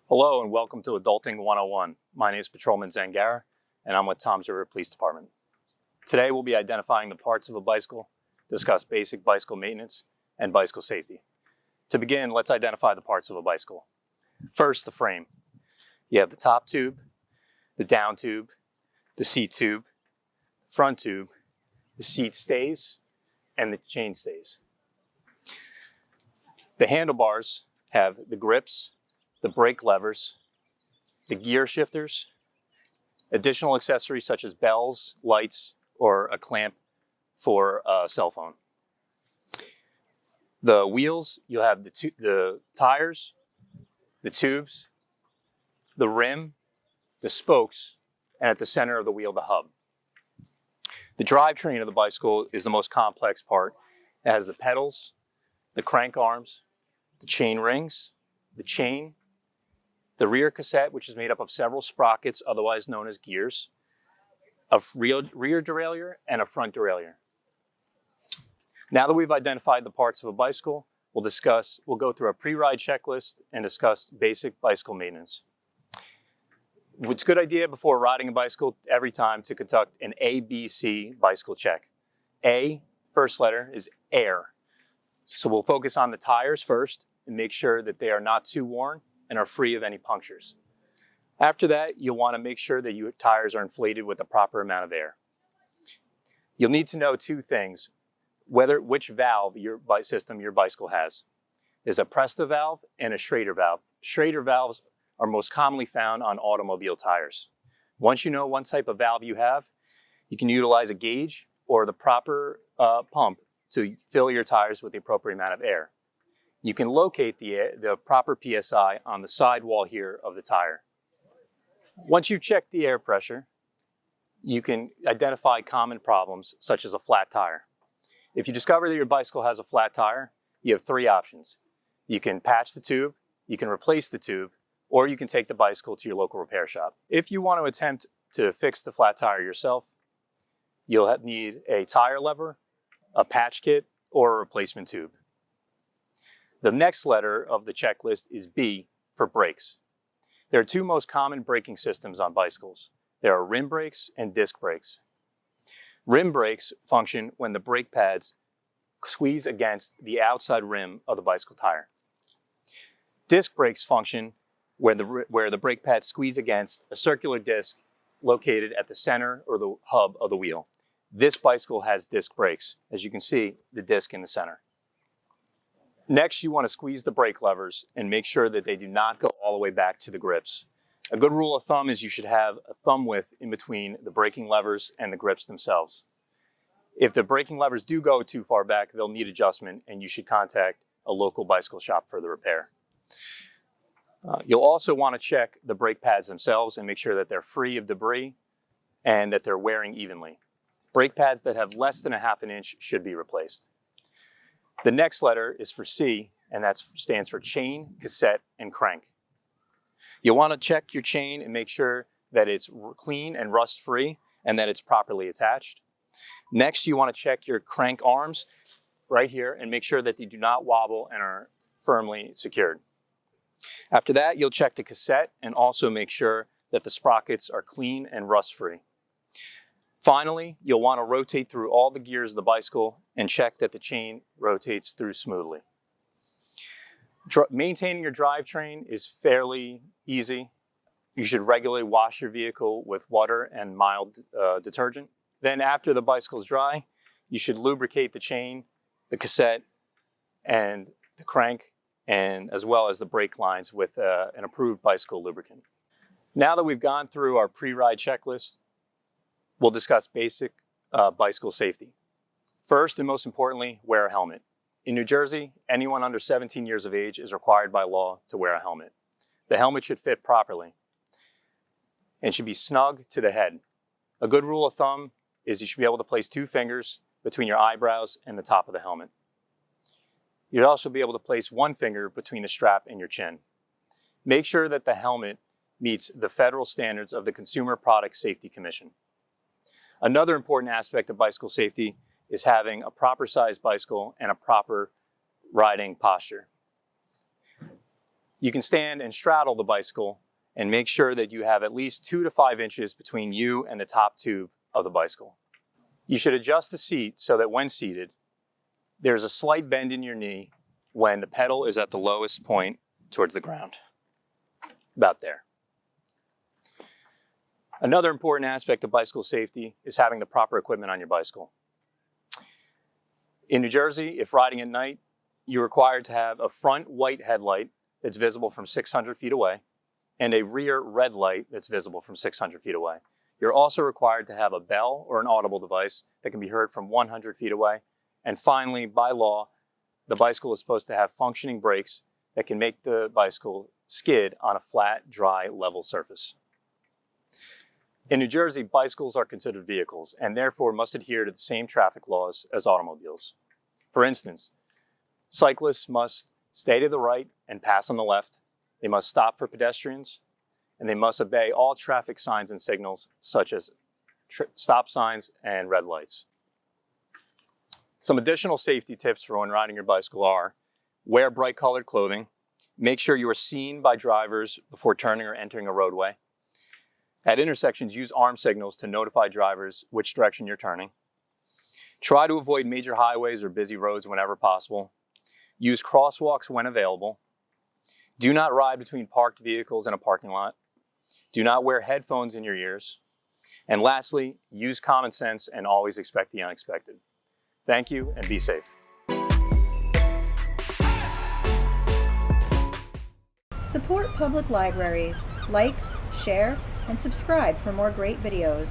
Hello and welcome to Adulting 101. My name is Patrolman Zangara and I'm with Toms River Police Department. Today we'll be identifying the parts of a bicycle, discuss basic bicycle maintenance, and bicycle safety. To begin, let's identify the parts of a bicycle. First, the frame. You have the top tube, the down tube, the seat tube, front tube, the seat stays, and the chain stays. The handlebars have the grips, the brake levers, the gear shifters, additional accessories such as bells, lights, or a clamp for a cell phone. The wheels, you have the tires, the tubes, the rim, the spokes, and at the center of the wheel, the hub. The drivetrain of the bicycle is the most complex part. It has the pedals, the crank arms, the chain rings, the chain, the rear cassette, which is made up of several sprockets, otherwise known as gears, a rear derailleur, and a front derailleur. Now that we've identified the parts of a bicycle, we'll go through a pre-ride checklist and discuss basic bicycle maintenance. It's a good idea before riding a bicycle every time to conduct an ABC bicycle check. A, first letter, is air. So we'll focus on the tires first and make sure that they are not too worn and are free of any punctures. After that, you'll want to make sure that your tires are inflated with the proper amount of air. You'll need to know two things: which valve your bicycle has. There's a Presta valve and a Schrader valve. Schrader valves are most commonly found on automobile tires. Once you know what type of valve you have, you can utilize a gauge or the proper pump to fill your tires with the appropriate amount of air. You can locate the proper PSI on the sidewall here of the tire. Once you've checked the air pressure, you can identify common problems such as a flat tire. If you discover that your bicycle has a flat tire, you have three options. You can patch the tube, you can replace the tube, or you can take the bicycle to your local repair shop. If you want to attempt to fix the flat tire yourself, you'll need a tire lever, a patch kit, or a replacement tube. The next letter of the checklist is B for brakes. There are two most common braking systems on bicycles. There are rim brakes and disc brakes. Rim brakes function when the brake pads squeeze against the outside rim of the bicycle tire. Disc brakes function where the brake pads squeeze against a circular disc located at the center or the hub of the wheel. This bicycle has disc brakes. As you can see, the disc in the center. Next, you want to squeeze the brake levers and make sure that they do not go all the way back to the grips. A good rule of thumb is you should have a thumb width in between the braking levers and the grips themselves. If the braking levers do go too far back, they'll need adjustment and you should contact a local bicycle shop for the repair. You'll also want to check the brake pads themselves and make sure that they're free of debris and that they're wearing evenly. Brake pads that have less than 1/2 inch should be replaced. The next letter is for C, and that stands for chain, cassette, and crank. You'll want to check your chain and make sure that it's clean and rust-free and that it's properly attached. Next, you want to check your crank arms right here and make sure that they do not wobble and are firmly secured. After that, you'll check the cassette and also make sure that the sprockets are clean and rust-free. Finally, you'll want to rotate through all the gears of the bicycle and check that the chain rotates through smoothly. Maintaining your drivetrain is fairly easy. You should regularly wash your vehicle with water and mild detergent. Then after the bicycle is dry, you should lubricate the chain, the cassette, and the crank, and as well as the brake lines with an approved bicycle lubricant. Now that we've gone through our pre-ride checklist, we'll discuss basic bicycle safety. First and most importantly, wear a helmet. In New Jersey, anyone under 17 years of age is required by law to wear a helmet. The helmet should fit properly and should be snug to the head. A good rule of thumb is you should be able to place 2 fingers between your eyebrows and the top of the helmet. You'd also be able to place 1 finger between the strap and your chin. Make sure that the helmet meets the federal standards of the Consumer Product Safety Commission. Another important aspect of bicycle safety is having a proper sized bicycle and a proper riding posture. You can stand and straddle the bicycle and make sure that you have at least 2 to 5 inches between you and the top tube of the bicycle. You should adjust the seat so that when seated, there's a slight bend in your knee when the pedal is at the lowest point towards the ground. About there. Another important aspect of bicycle safety is having the proper equipment on your bicycle. In New Jersey, if riding at night, you're required to have a front white headlight that's visible from 600 feet away and a rear red light that's visible from 600 feet away. You're also required to have a bell or an audible device that can be heard from 100 feet away. And finally, by law, the bicycle is supposed to have functioning brakes that can make the bicycle skid on a flat, dry, level surface. In New Jersey, bicycles are considered vehicles and therefore must adhere to the same traffic laws as automobiles. For instance, cyclists must stay to the right and pass on the left. They must stop for pedestrians, and they must obey all traffic signs and signals such as stop signs and red lights. Some additional safety tips for when riding your bicycle are: wear bright colored clothing, make sure you are seen by drivers before turning or entering a roadway. At intersections, use arm signals to notify drivers which direction you're turning. Try to avoid major highways or busy roads whenever possible. Use crosswalks when available. Do not ride between parked vehicles in a parking lot. Do not wear headphones in your ears. And lastly, use common sense and always expect the unexpected. Thank you and be safe. Support public libraries. Like, share, and subscribe for more great videos.